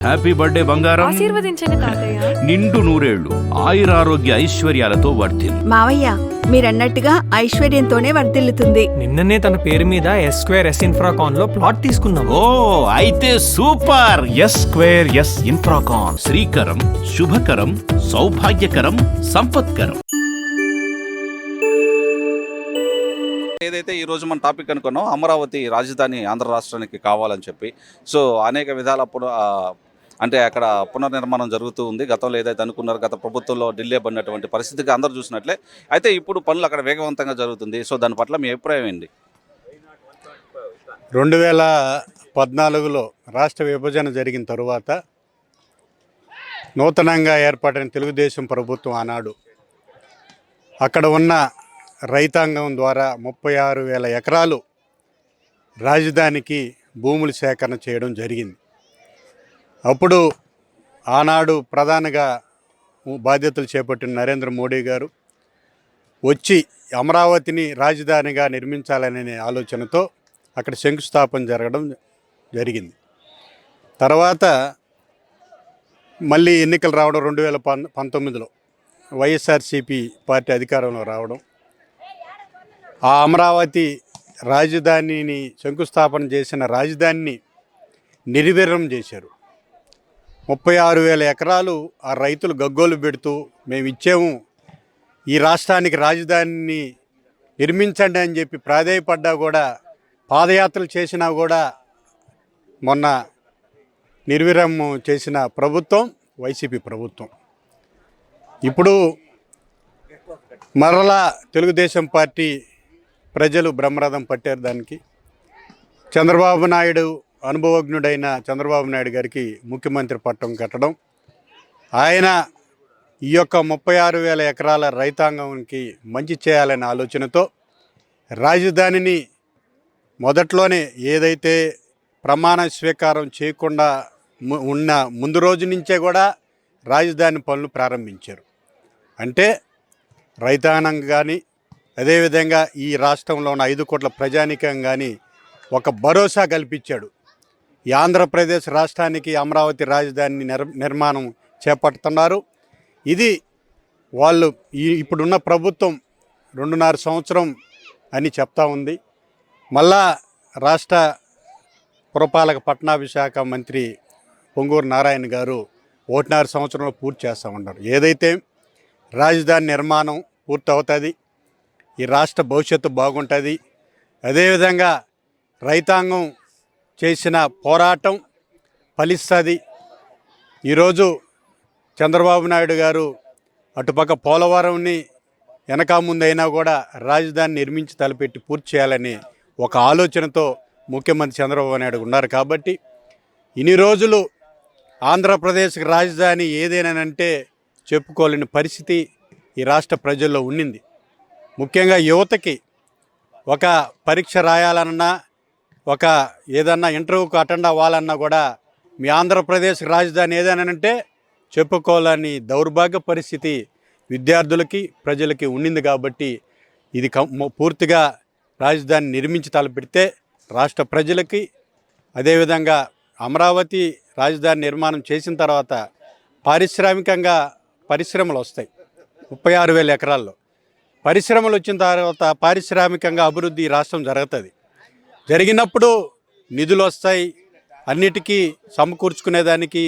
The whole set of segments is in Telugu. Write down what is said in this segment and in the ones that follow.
హ్యాపీ బర్త్డే బంగారం. ఆశీర్వదించండి తాతయ్య. నిండు నూరేళ్లు ఆయురారోగ్య ఐశ్వర్యాలతో వర్ధిల్లు. మావయ్య మీరన్నట్టుగా ఐశ్వర్యంతోనే వర్ధిల్లుతుంది. నిన్ననే తన పేరు మీద S2S ఇన్ఫ్రాకాన్ లో ప్లాట్ తీసుకున్నాం. ఓ అయితే సూపర్. S2S Infracon Srikaram, శుభకరం, సౌభాగ్యకరం, సంపత్కరం. ఏదైతే ఈరోజు మన టాపిక్ అనుకున్నాం, అమరావతి రాజధాని ఆంధ్ర రాష్ట్రానికి కావాలని చెప్పి. సో అనేక విధాల అంటే అక్కడ పునర్నిర్మాణం జరుగుతూ ఉంది. గతంలో ఏదైతే అనుకున్నారో గత ప్రభుత్వంలో ఢిల్లీ పడినటువంటి పరిస్థితికి అందరూ చూసినట్లే అయితే ఇప్పుడు పనులు అక్కడ వేగవంతంగా జరుగుతుంది. సో దాని పట్ల మీ అభిప్రాయం ఏంటి? 2014లో రాష్ట్ర విభజన జరిగిన తరువాత నూతనంగా ఏర్పాటైన తెలుగుదేశం ప్రభుత్వం ఆనాడు అక్కడ ఉన్న రైతాంగం ద్వారా 36,000 ఎకరాలు రాజధానికి భూములు సేకరణ చేయడం జరిగింది. అప్పుడు ఆనాడు ప్రధానిగా బాధ్యతలు చేపట్టిన నరేంద్ర మోడీ గారు వచ్చి అమరావతిని రాజధానిగా నిర్మించాలనే ఆలోచనతో అక్కడ శంకుస్థాపన జరగడం జరిగింది. తర్వాత మళ్ళీ ఎన్నికలు రావడం 2019లో వైఎస్ఆర్సీపీ పార్టీ అధికారంలో రావడం, ఆ అమరావతి రాజధానిని శంకుస్థాపన చేసిన రాజధానిని నిర్వీర్యం చేశారు. 36,000 ఎకరాలు ఆ రైతులు గగ్గోలు పెడుతూ మేము ఇచ్చాము, ఈ రాష్ట్రానికి రాజధానిని నిర్మించండి అని చెప్పి ప్రాధేయపడ్డా కూడా, పాదయాత్రలు చేసినా కూడా మొన్న నిర్వీర్యం చేసిన ప్రభుత్వం వైసీపీ ప్రభుత్వం. ఇప్పుడు మరలా తెలుగుదేశం పార్టీ ప్రజలు బ్రహ్మరథం పట్టారు. దానికి చంద్రబాబు నాయుడు, అనుభవజ్ఞుడైన చంద్రబాబు నాయుడు గారికి ముఖ్యమంత్రి పట్టం కట్టడం, ఆయన ఈ యొక్క 36,000 ఎకరాల రైతాంగానికి మంచి చేయాలనే ఆలోచనతో రాజధానిని మొదట్లోనే ఏదైతే ప్రమాణ స్వీకారం చేయకుండా ఉన్న ముందు రోజు నుంచే కూడా రాజధాని పనులు ప్రారంభించారు. అంటే రైతాంగం కానీ, అదేవిధంగా ఈ రాష్ట్రంలో ఉన్న 5 కోట్ల ప్రజానీకం కానీ ఒక భరోసా కల్పించాడు. ఈ ఆంధ్రప్రదేశ్ రాష్ట్రానికి అమరావతి రాజధాని నిర్మాణం చేపడుతున్నారు. ఇది వాళ్ళు ఇప్పుడున్న ప్రభుత్వం 2.5 సంవత్సరం అని చెప్తా ఉంది. మళ్ళా రాష్ట్ర పురపాలక పట్టణాభిషేక మంత్రి పొంగూరు నారాయణ గారు 1.5 సంవత్సరంలో పూర్తి చేస్తామన్నారు. ఏదైతే రాజధాని నిర్మాణం పూర్తి అవుతుంది, ఈ రాష్ట్ర భవిష్యత్తు బాగుంటుంది. అదేవిధంగా రైతాంగం చేసిన పోరాటం ఫలిస్తుంది. ఈరోజు చంద్రబాబు నాయుడు గారు అటుపక్క పోలవరంని వెనక ముందైనా కూడా రాజధాని నిర్మించి తలపెట్టి పూర్తి చేయాలని ఒక ఆలోచనతో ముఖ్యమంత్రి చంద్రబాబు నాయుడు ఉన్నారు. కాబట్టి ఇన్ని రోజులు ఆంధ్రప్రదేశ్కి రాజధాని ఏదేనంటే చెప్పుకోలేని పరిస్థితి ఈ రాష్ట్ర ప్రజల్లో ఉండింది. ముఖ్యంగా యువతకి ఒక పరీక్ష రాయాలన్నా, ఒక ఏదన్నా ఇంటర్వ్యూకి అటెండ్ అవ్వాలన్నా కూడా మీ ఆంధ్రప్రదేశ్ రాజధాని ఏదైనానంటే చెప్పుకోవాలని దౌర్భాగ్య పరిస్థితి విద్యార్థులకి, ప్రజలకి ఉండింది. కాబట్టి ఇది పూర్తిగా రాజధాని నిర్మించి తలపెడితే రాష్ట్ర ప్రజలకి, అదేవిధంగా అమరావతి రాజధాని నిర్మాణం చేసిన తర్వాత పారిశ్రామికంగా పరిశ్రమలు వస్తాయి. 36,000 ఎకరాల్లో పరిశ్రమలు వచ్చిన తర్వాత పారిశ్రామికంగా అభివృద్ధి రాష్ట్రం జరుగుతుంది. జరిగినప్పుడు నిధులు వస్తాయి. అన్నిటికీ సమకూర్చుకునేదానికి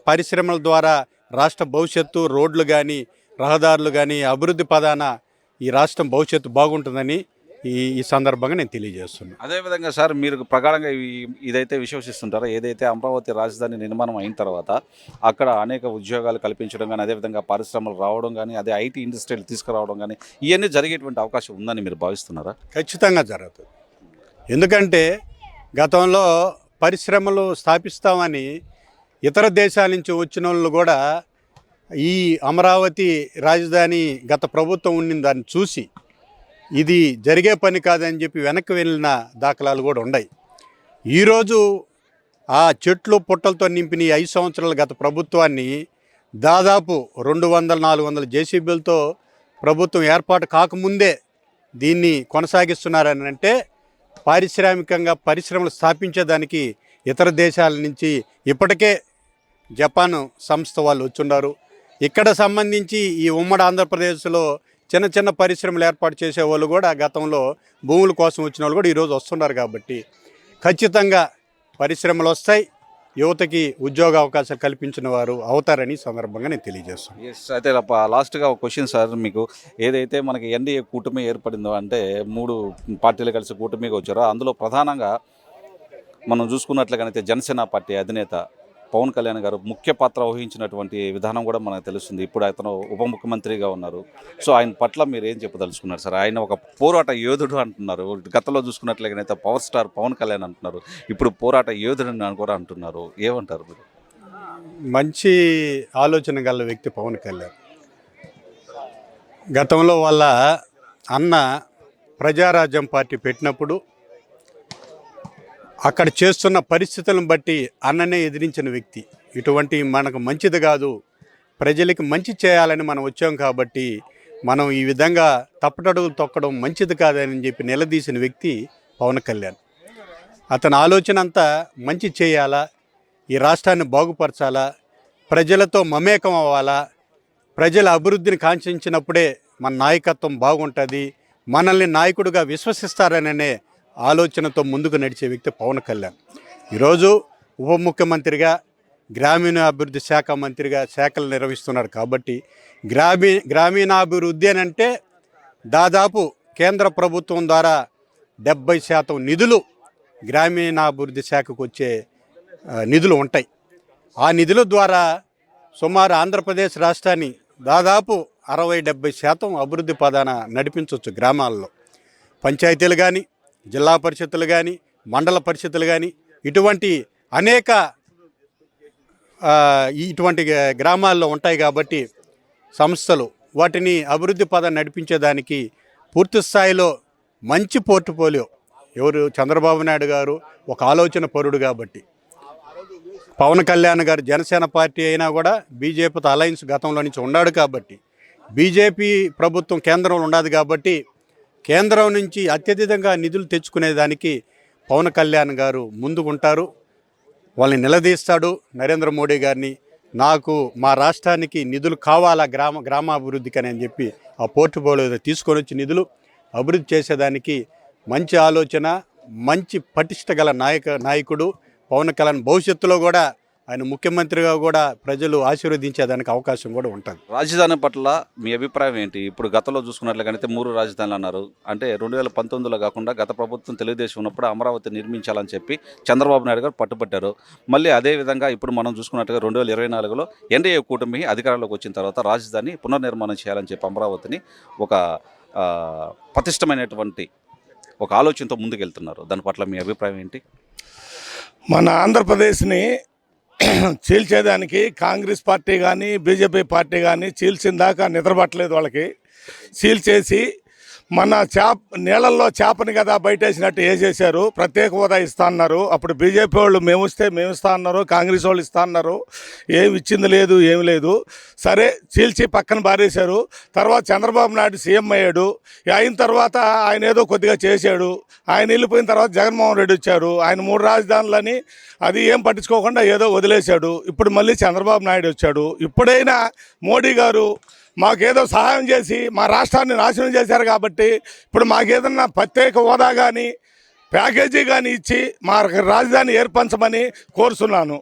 పరిశ్రమల ద్వారా రాష్ట్ర భవిష్యత్తు, రోడ్లు కానీ, రహదారులు కానీ అభివృద్ధి పదాన ఈ రాష్ట్రం భవిష్యత్తు బాగుంటుందని ఈ సందర్భంగా నేను తెలియజేస్తున్నాను. అదేవిధంగా సార్, మీరు ప్రగాఢంగా ఇదైతే విశ్వసిస్తుంటారా, ఏదైతే అమరావతి రాజధాని నిర్మాణం అయిన తర్వాత అక్కడ అనేక ఉద్యోగాలు కల్పించడం కానీ, అదేవిధంగా పరిశ్రమలు రావడం కానీ, అదే ఐటీ ఇండస్ట్రీలు తీసుకురావడం కానీ ఇవన్నీ జరిగేటువంటి అవకాశం ఉందని మీరు భావిస్తున్నారా? ఖచ్చితంగా జరుగుతుంది. ఎందుకంటే గతంలో పరిశ్రమలు స్థాపిస్తామని ఇతర దేశాల నుంచి వచ్చిన వాళ్ళు కూడా ఈ అమరావతి రాజధాని గత ప్రభుత్వం ఉండింది దాన్ని చూసి ఇది జరిగే పని కాదని చెప్పి వెనక్కి వెళ్ళిన దాఖలాలు కూడా ఉన్నాయి. ఈరోజు ఆ చెట్లు పుట్టలతో నింపిన 5 సంవత్సరాల గత ప్రభుత్వాన్ని దాదాపు 200-400 జేసీబీలతో ప్రభుత్వం ఏర్పాటు కాకముందే దీన్ని కొనసాగిస్తున్నారని అంటే పారిశ్రామికంగా పరిశ్రమలు స్థాపించేదానికి ఇతర దేశాల నుంచి ఇప్పటికే జపాన్ సంస్థ వాళ్ళు వచ్చున్నారు. ఇక్కడ సంబంధించి ఈ ఉమ్మడి ఆంధ్రప్రదేశ్లో చిన్న చిన్న పరిశ్రమలు ఏర్పాటు చేసే వాళ్ళు కూడా గతంలో భూముల కోసం వచ్చిన వాళ్ళు కూడా ఈరోజు వస్తున్నారు. కాబట్టి ఖచ్చితంగా పరిశ్రమలు వస్తాయి, యువతకి ఉద్యోగ అవకాశాలు కల్పించిన వారు అవుతారని సందర్భంగా నేను తెలియజేస్తాను. ఎస్, అయితే లాస్ట్గా ఒక క్వశ్చన్ సార్, మీకు ఏదైతే మనకి ఎన్డీఏ కూటమి ఏర్పడిందో, అంటే 3 పార్టీలు కలిసి కూటమిగా వచ్చారో, అందులో ప్రధానంగా మనం చూసుకున్నట్లుగానైతే జనసేన పార్టీ అధినేత పవన్ కళ్యాణ్ గారు ముఖ్య పాత్ర వహించినటువంటి విధానం కూడా మనకు తెలుస్తుంది. ఇప్పుడు అతను ఉప ముఖ్యమంత్రిగా ఉన్నారు. సో ఆయన పట్ల మీరు ఏం చెప్పదలుచుకున్నారు సార్? ఆయన ఒక పోరాట యోధుడు అంటున్నారు. గతంలో చూసుకున్నట్లయితే పవర్ స్టార్ పవన్ కళ్యాణ్ అంటున్నారు, ఇప్పుడు పోరాట యోధుడు అని కూడా అంటున్నారు. ఏమంటారు మీరు? మంచి ఆలోచన గల వ్యక్తి పవన్ కళ్యాణ్. గతంలో వాళ్ళ అన్న ప్రజారాజ్యం పార్టీ పెట్టినప్పుడు అక్కడ చేస్తున్న పరిస్థితులను బట్టి అన్ననే ఎదిరించిన వ్యక్తి. ఇటువంటి మనకు మంచిది కాదు, ప్రజలకి మంచి చేయాలని మనం వచ్చాం కాబట్టి మనం ఈ విధంగా తప్పటడుగులు తొక్కడం మంచిది కాదని చెప్పి నిలదీసిన వ్యక్తి పవన్ కళ్యాణ్. అతని ఆలోచన అంతా మంచి చేయాలా, ఈ రాష్ట్రాన్ని బాగుపరచాలా, ప్రజలతో మమేకం అవ్వాలా, ప్రజల అభివృద్ధిని కాంక్షించినప్పుడే మన నాయకత్వం బాగుంటుంది, మనల్ని నాయకుడిగా విశ్వసిస్తారననే ఆలోచనతో ముందుకు నడిచే వ్యక్తి పవన్ కళ్యాణ్. ఈరోజు ఉప ముఖ్యమంత్రిగా, గ్రామీణాభివృద్ధి శాఖ మంత్రిగా శాఖలు నిర్వహిస్తున్నారు. కాబట్టి గ్రామీణాభివృద్ధి అని అంటే దాదాపు కేంద్ర ప్రభుత్వం ద్వారా 70% నిధులు గ్రామీణాభివృద్ధి శాఖకు వచ్చే నిధులు ఉంటాయి. ఆ నిధుల ద్వారా సుమారు ఆంధ్రప్రదేశ్ రాష్ట్రాన్ని దాదాపు 60-70% అభివృద్ధి పదాన నడిపించవచ్చు. గ్రామాల్లో పంచాయతీలు కానీ, జిల్లా పరిషత్తులు కానీ, మండల పరిషత్తులు కానీ, ఇటువంటి అనేక ఇటువంటి గ్రామాల్లో ఉంటాయి. కాబట్టి సంస్థలు వాటిని అభివృద్ధి పదాన్ని నడిపించేదానికి పూర్తి స్థాయిలో మంచి పోర్ట్ఫోలియో ఎవరు చంద్రబాబు నాయుడు గారు ఒక ఆలోచన పరుడు. కాబట్టి పవన్ కళ్యాణ్ గారు జనసేన పార్టీ అయినా కూడా బీజేపీతో అలయన్స్ గతంలో నుంచి ఉన్నాడు. కాబట్టి బీజేపీ ప్రభుత్వం కేంద్రంలో ఉండదు. కాబట్టి కేంద్రం నుంచి అత్యధికంగా నిధులు తెచ్చుకునేదానికి పవన్ కళ్యాణ్ గారు ముందుకుంటారు, వాళ్ళని నిలదీస్తాడు నరేంద్ర మోడీ గారిని. నాకు మా రాష్ట్రానికి నిధులు కావాలా గ్రామాభివృద్ధికి అని చెప్పి ఆ పోర్ట్ఫోలియో తీసుకొని వచ్చి నిధులు అభివృద్ధి చేసేదానికి మంచి ఆలోచన, మంచి పటిష్ట గల నాయకుడు పవన్ కళ్యాణ్. భవిష్యత్తులో కూడా ఆయన ముఖ్యమంత్రిగా కూడా ప్రజలు ఆశీర్వదించేదానికి అవకాశం కూడా ఉంటుంది. రాజధాని పట్ల మీ అభిప్రాయం ఏంటి? ఇప్పుడు గతంలో చూసుకున్నట్లయితే 3 రాజధానులు అన్నారు. అంటే 2019లో కాకుండా గత ప్రభుత్వం తెలుగుదేశం ఉన్నప్పుడు అమరావతి నిర్మించాలని చెప్పి చంద్రబాబు నాయుడు గారు పట్టుబట్టారు. మళ్ళీ అదేవిధంగా ఇప్పుడు మనం చూసుకున్నట్టుగా 2024లో ఎన్డీఏ కూటమి అధికారంలోకి వచ్చిన తర్వాత రాజధాని పునర్నిర్మాణం చేయాలని చెప్పి అమరావతిని ఒక పటిష్టమైనటువంటి ఒక ఆలోచనతో ముందుకెళ్తున్నారు. దాని పట్ల మీ అభిప్రాయం ఏంటి? మన ఆంధ్రప్రదేశ్ని చీల్చేదానికి కాంగ్రెస్ పార్టీ కానీ, బీజేపీ పార్టీ కానీ చీల్చిన దాకా నిద్రపట్టలేదు. వాళ్ళకి చీల్చేసి మన నీళ్ళల్లో చేపని కదా బయటేసినట్టు వేసేసారు. ప్రత్యేక హోదా ఇస్తా అన్నారు. అప్పుడు బీజేపీ వాళ్ళు మేము ఇస్తా అన్నారు, కాంగ్రెస్ వాళ్ళు ఇస్తా అన్నారు. ఏమి ఇచ్చింది లేదు, ఏమి లేదు. సరే చీల్చి పక్కన బారేశారు. తర్వాత చంద్రబాబు నాయుడు సీఎం అయ్యాడు. అయిన తర్వాత ఆయన ఏదో కొద్దిగా చేశాడు. ఆయన వెళ్ళిపోయిన తర్వాత జగన్మోహన్ రెడ్డి వచ్చారు. ఆయన 3 రాజధానులని అది ఏం పట్టించుకోకుండా ఏదో వదిలేశాడు. ఇప్పుడు మళ్ళీ చంద్రబాబు నాయుడు వచ్చాడు. ఇప్పుడైనా మోడీ గారు మాకేదో సహాయం చేసి మా రాష్ట్రాన్ని నాశనం చేశారు. కాబట్టి ఇప్పుడు మాకేదన్నా ప్రత్యేక హోదా కానీ, ప్యాకేజీ కానీ ఇచ్చి మా రాజధాని ఏర్పరచమని కోరుతున్నాను.